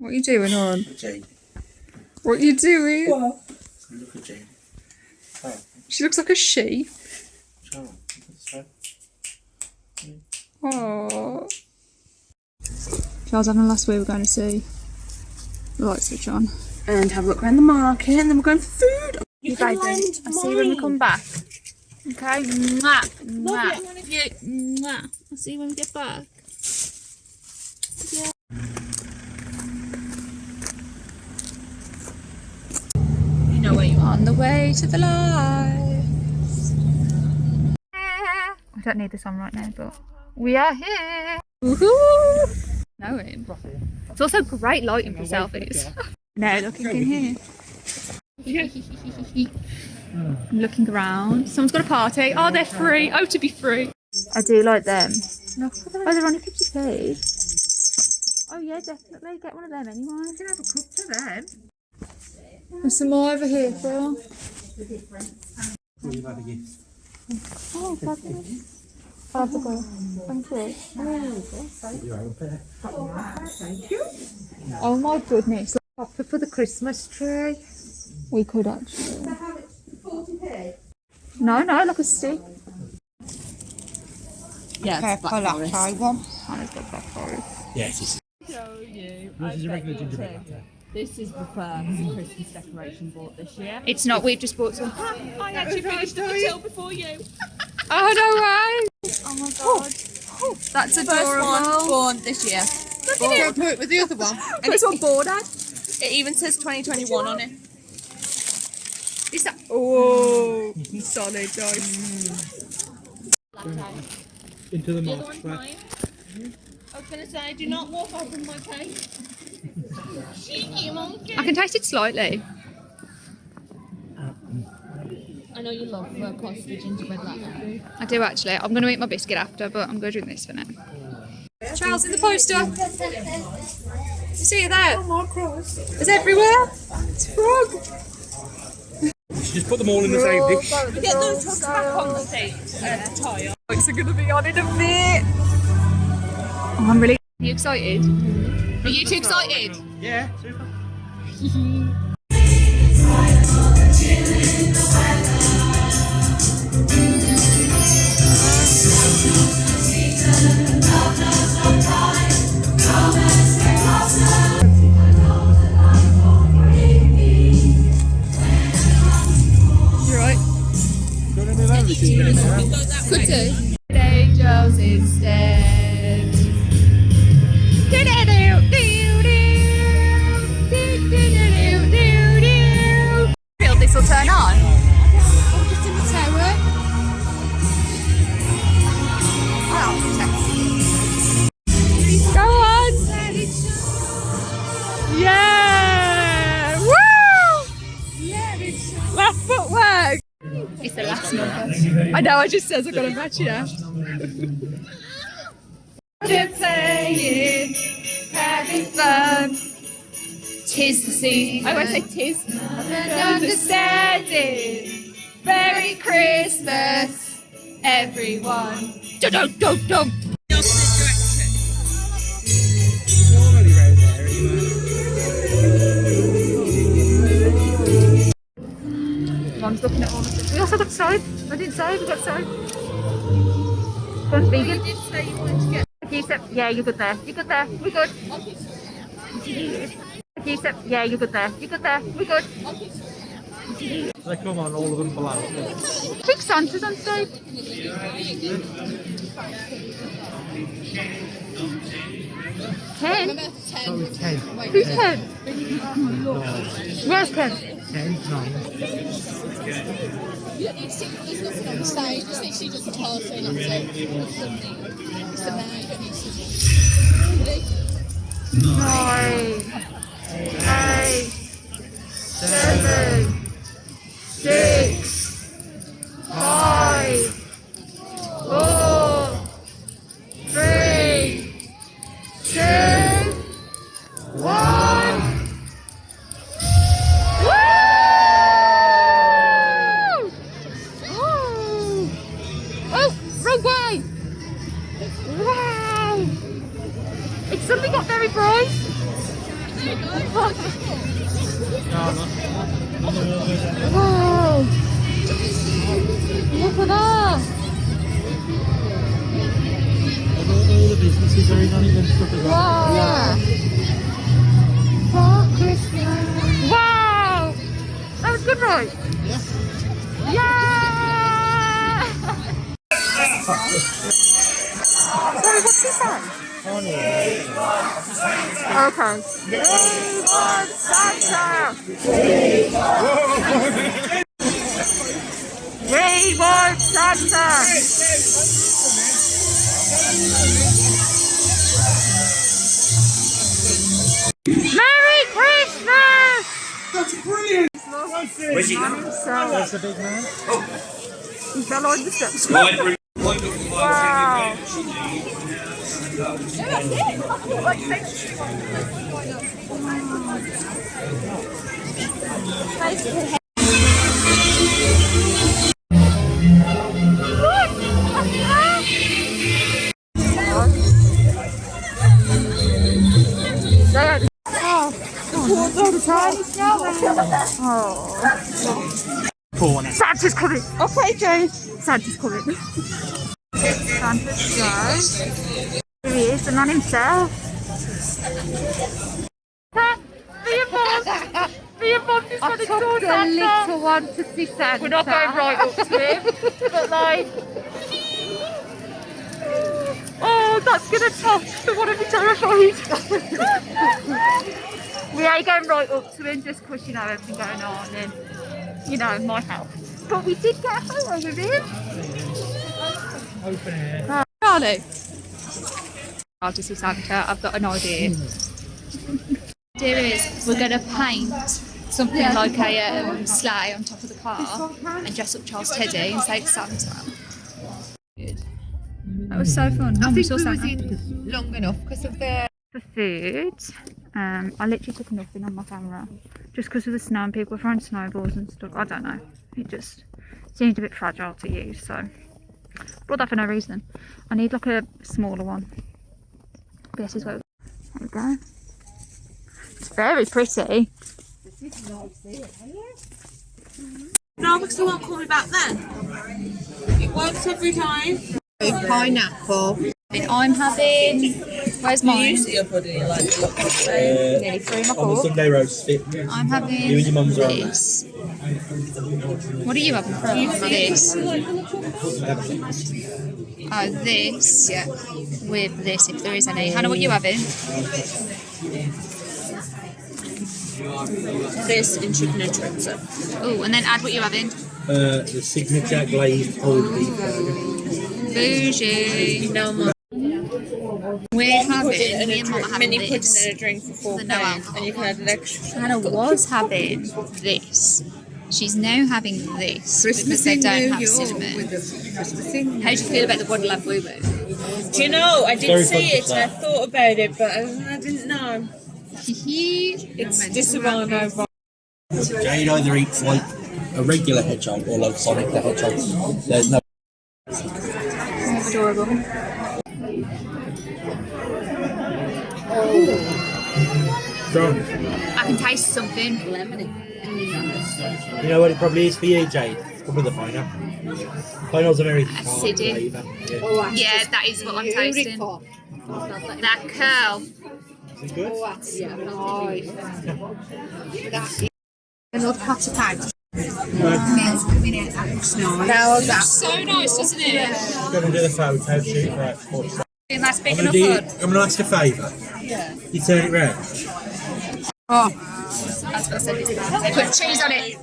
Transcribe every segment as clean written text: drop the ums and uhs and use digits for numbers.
What are you doing, hon? Jade. What are you doing? What? Look at Jade. Oh. She looks like a sheep. Oh. Aww. Charles having a last word, we're going to see the light switch on. And have a look around the market, and then we're going for food. You baby, I'll see you when we come back. Okay? Mwah. Mwah. Yeah. Mwah. I'll see you when we get back. Yeah. You know where you are. On the way to the lights. I don't need this on right now, but we are here. Woohoo! Knowing. It's also great lighting for selfies. Now looking in here. I'm looking around. Someone's got a party. Oh, they're free. Oh, to be free. I do like them. Look at them. Oh, they're only 50p. Oh yeah, definitely. Get one of them anyway. I can have a cup for them. There's some more over here, Phil. Oh, fabulous. I'll have to go. Thank you. Oh my goodness. Proper for the Christmas tree. We could actually. No, like a stick. Yeah, Okay, it's black forest. try one. And it's got black forest. Yes, it's Show you. This is a regular gingerbread latte. This is the first Christmas decoration bought this year. It's not, we've just bought some. I actually finished the till before you. Oh, no way! Oh my god. That's First adorable. one born this year. Look at it. Put it with the other one. And it's on board ad. It even says 2021 on it. Is that? Oh, solid, nice. into the The other market one's square. mine. I was going to say, do not walk over my cake. Cheeky monkey. I can taste it slightly. I know you love custard gingerbread latte. I do actually. I'm going to eat my biscuit after, but I'm going to drink this for now. Charles in the poster. You see it there? Oh my gosh. It's everywhere. It's a frog. Just put them all in the same dish. Get those hooks back on the seat. Tire. Lights are going to be on in a bit. Oh, I'm really. Are you excited? Are you too excited? Yeah, super. You're right. Could do. Angels instead. Feel this will turn on. Oh, just in the tower. Oh, go on. Yeah. Woo! Last footwork. It's the last number. I know, I just says I've got to match it out. Just playing, having fun. Tis the season. I always say tis. Understanding. Merry Christmas, everyone. Dum-dum-dum-dum. Mom's looking at all of this. We also got soap. I didn't say we got soap. Fun vegan. You did say you wanted to get. You said, yeah, you're good there. You're good there. We're good. You said, yeah, you're good there. You're good there. We're good. They come on, all of them below. Big Santa's on stage. 10? Oh, 10. Who's 10? Where's 10? 10, 9. There's nothing on the stage, just literally just a party and that's it. It's the night, you don't need to. 9, 8, 7, 6, 5, 4, 3, 2, 1. Woo! Oh, wrong way! Wow! It suddenly got very bright. Wow! Look at that! All the businesses are in on it and stuff as well. Wow! Yeah. For Christmas. Wow! That was good, right? Yeah! Yeah! Sorry, what's this on? Okay. We want Santa! We want Santa! Merry Christmas! That's brilliant! Where's he gone? That's the big man. He fell on the steps. Wow. Corner. Santa's coming. Okay, Jade. Santa's coming. Santa's Joe. Here he is, the man himself. Me and Mum just got to saw Santa. Little one to see Santa. We're not going right up to him, but like. Oh, that's gonna top. I want to be terrified. We ain't going right up to him just because you know everything going on and you know my health. But we did get a photo with him. Open air. Charlie. I'll just see Santa. I've got an idea. The idea is we're gonna paint something like a sleigh on top of the car and dress up Charles Teddy and say it's Santa. That was so fun. I think we saw was Santa. in long enough because of the... For food, I literally took nothing on my camera just because of the snow and people were throwing snowballs and stuff. I don't know. It just seemed a bit fragile to use, so brought that for no reason. I need like a smaller one. This is where there we go. It's very pretty. No, because they won't call me back then. It works every time. Pineapple. And I'm having. Where's mine? Usually your pudding, you like Nearly through my On the fork. Sunday roast fit. I'm having You and your mum's are on there. this. What are you having from? This. Oh, this. Yeah. With this, if there is any. Hannah, what are you having? this in chicken and chorizo. Oh, and then add what you're having. The signature glazed pulled beef burger. Bougie. No more. We're having, Pudding and me and Mum are having mini pudding this. and a drink for The no £4, alcohol. and you can add an extra. Hannah was having this. She's now having this because they don't have cinnamon. How do you feel about the Wonderland Boo Boo? Do you know? I did Very see it fun and I to thought about it, but I didn't know. It's Disavano. Jade either eats like a regular hedgehog or like Sonic the Hedgehog. There's no. Adorable. Strong. I can taste something. You know what it probably is for you, Jade? It's probably the pineapple. Pineapple's a very tart Acidic. flavour. Yeah. Yeah, that is what I'm tasting. That curl. Is it good? Another pot of time. So nice, doesn't it? Go and do the photo shoot for that 40 seconds. And that's big I'm enough going fun. to ask a favour. Yeah. You turn it round. That's what I said. Put cheese on it.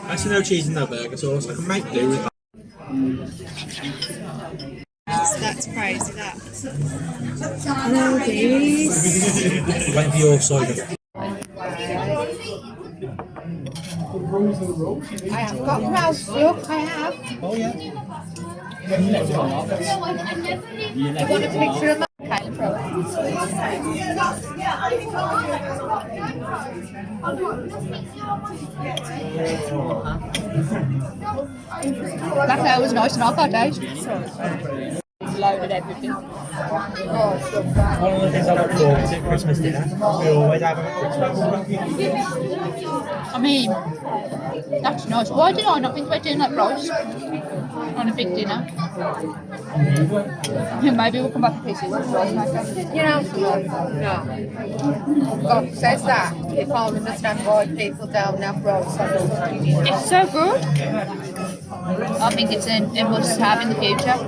Actually, no cheese in that burger sauce. I can make do with that. That's crazy, that. Wait for your side of it. I have got roast duck, I have. Oh, yeah. I want a picture of my kind of That guy was nice and all that day. loaded everything. One of the things I look forward to Christmas dinner. We always have them at Christmas. I mean, that's nice. Why did I not think about doing like roast on a big dinner? Maybe we'll come back to PC with roast maker. You know, no. God says that. You can't understand why people don't have roast on them. It's so good. I think it's a must have in the future.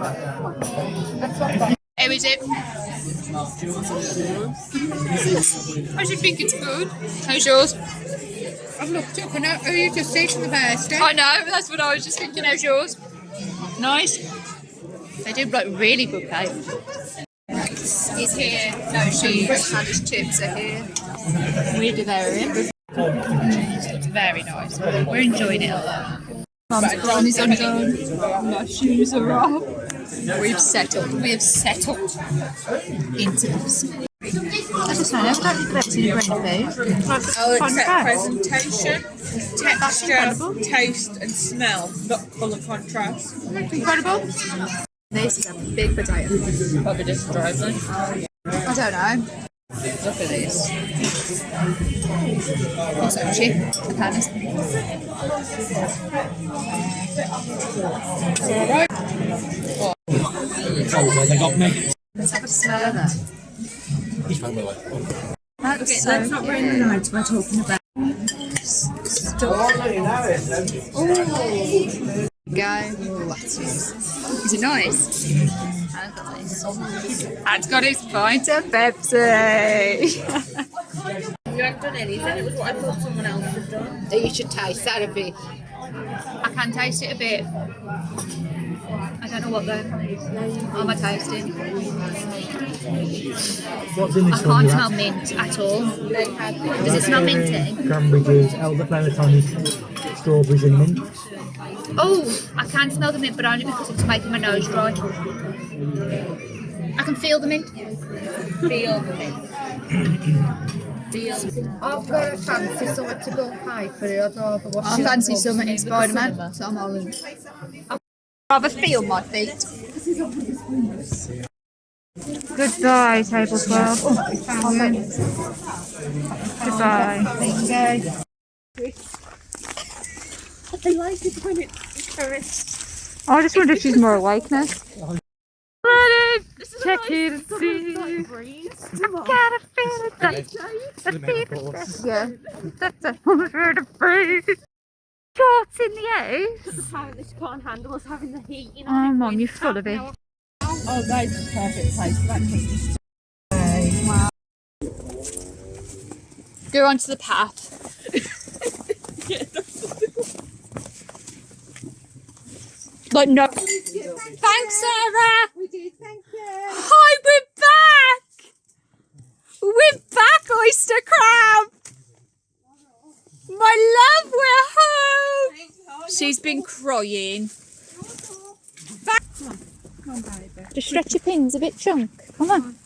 How is it? I should think it's good. How's yours? I've looked up and are you just eating the best? I know, that's what I was just thinking. How's yours? Nice. They do like really good cake. He's here. No, she's and his chips are here. We're devouring. It's very nice. We're enjoying it a lot. Mum's prawn is undone. My shoes are off. We've settled. We have settled into this. I just don't know. I've got to green food. Oh, except presentation, texture, taste and smell, not colour contrast. Incredible. This is a big potato. Probably just driving. I don't know. Look at this. Also cheap. The pandas. Oh, they got me. Let's have a smell of that. He's fine, by the way. That's so Let's not bring the night we're talking about. Go. Ooh, that's nice. Is it nice? It's got his pint of Pepsi. You haven't done anything, it was what I thought someone else had done. You should taste that a bit. I can taste it a bit. I don't know what though. Am I tasting? What's in I this can't one? smell mint at all. Does it smell minty? Cranberry juice, elderflower tonic, strawberries and mint. Oh, I can smell the mint, but only because it's making my nose dry. I can feel the mint. Feel the mint. I've got a fancy something to go high for the other. I fancy something in Spider-Man, so I'm orange. I'd rather feel my feet. Goodbye, table 12. Goodbye. I like it when it's caressed. I just wonder if she's more awake now. Check it and see. I gotta feel it. Yeah. That's a to breathe. Shorts in the ace. Apparently she can't handle us having the heat, you know. Oh, Mum, you're full of it. Oh, that is the perfect place for that Christmas. Wow. Go onto the path. Like, no. Thanks, Sarah. We did, thank you. Hi, we're back. We're back, Oyster Crab. My love, we're home. She's been crying. Back. Come on, baby. Just stretch your pins a bit, chunk. Come on.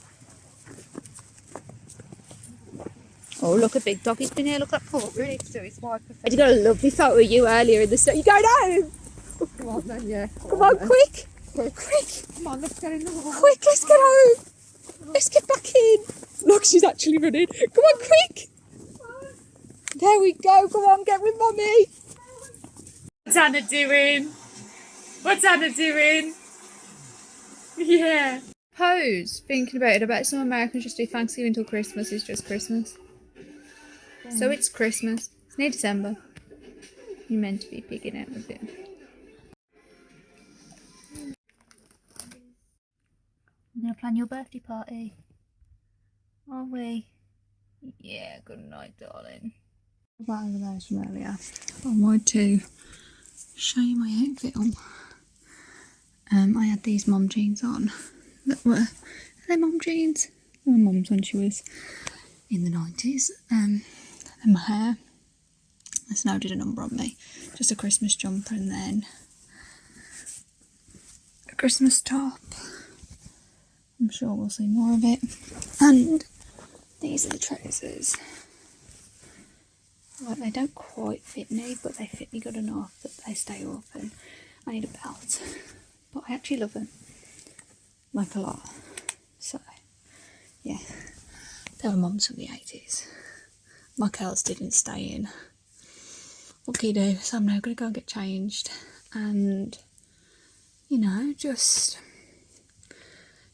Oh, look, a big doggy's been here. Look at that paw. Really to do his wife. I got a lovely photo of you earlier in the sun. You going home? Come on then, yeah. Come on, quick. Quick. Come on, let's get in the hall. Quick, let's get home. Let's get back in. Look, she's actually running. Come on, quick. There we go. Come on, get with Mummy. What's Anna doing? What's Anna doing? Yeah. Pose. Thinking about it. I bet some Americans just do Thanksgiving until Christmas. It's just Christmas. So it's Christmas. It's near December. You're meant to be picking out with it. We're going to plan your birthday party. Are we? Yeah, good night, darling. What over those from earlier? I wanted to show you my outfit on. I had these mum jeans on that were, are they mum jeans? They were mum's when she was in the 90s. And my hair, the snow did a number on me. Just a Christmas jumper and then a Christmas top. I'm sure we'll see more of it. And these are the trousers. Like, they don't quite fit me, but they fit me good enough that they stay open. I need a belt, but I actually love them. like a lot. So, yeah, they were mums from the 80s. My curls didn't stay in. What can you do? So I'm now going to go and get changed and, you know, just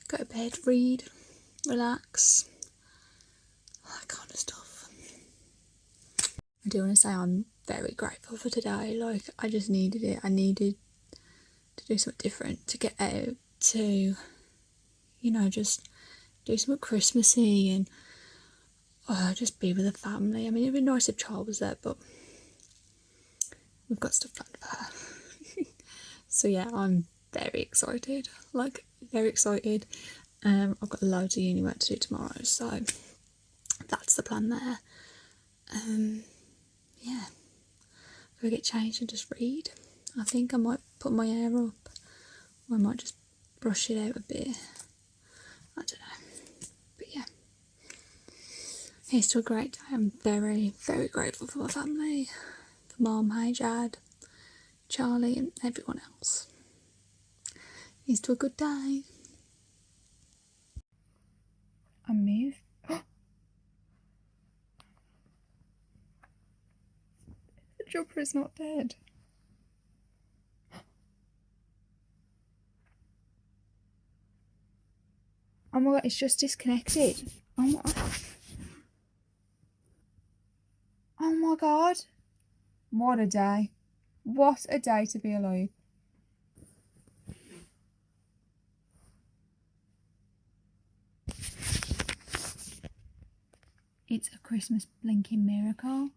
go to bed, read, relax, all that kind of stuff. I do want to say I'm very grateful for today. Like, I just needed it. I needed to do something different, to get out, to, you know, just do something Christmassy and just be with the family. I mean, it'd be nice if Charles was there, but we've got stuff planned for her. So yeah, I'm very excited, like very excited. I've got loads of uni work to do tomorrow, so that's the plan there. Yeah, go get changed and just read. I think I might put my hair up, or I might just brush it out a bit. I don't know, but yeah, it's still a great day. I'm very, very grateful for my family, for Mum, hey Jade, Charlie, and everyone else. It's still a good day. I move. The jumper is not dead. Oh my god, it's just disconnected. Oh my god. What a day. What a day to be alive. It's a Christmas blinking miracle.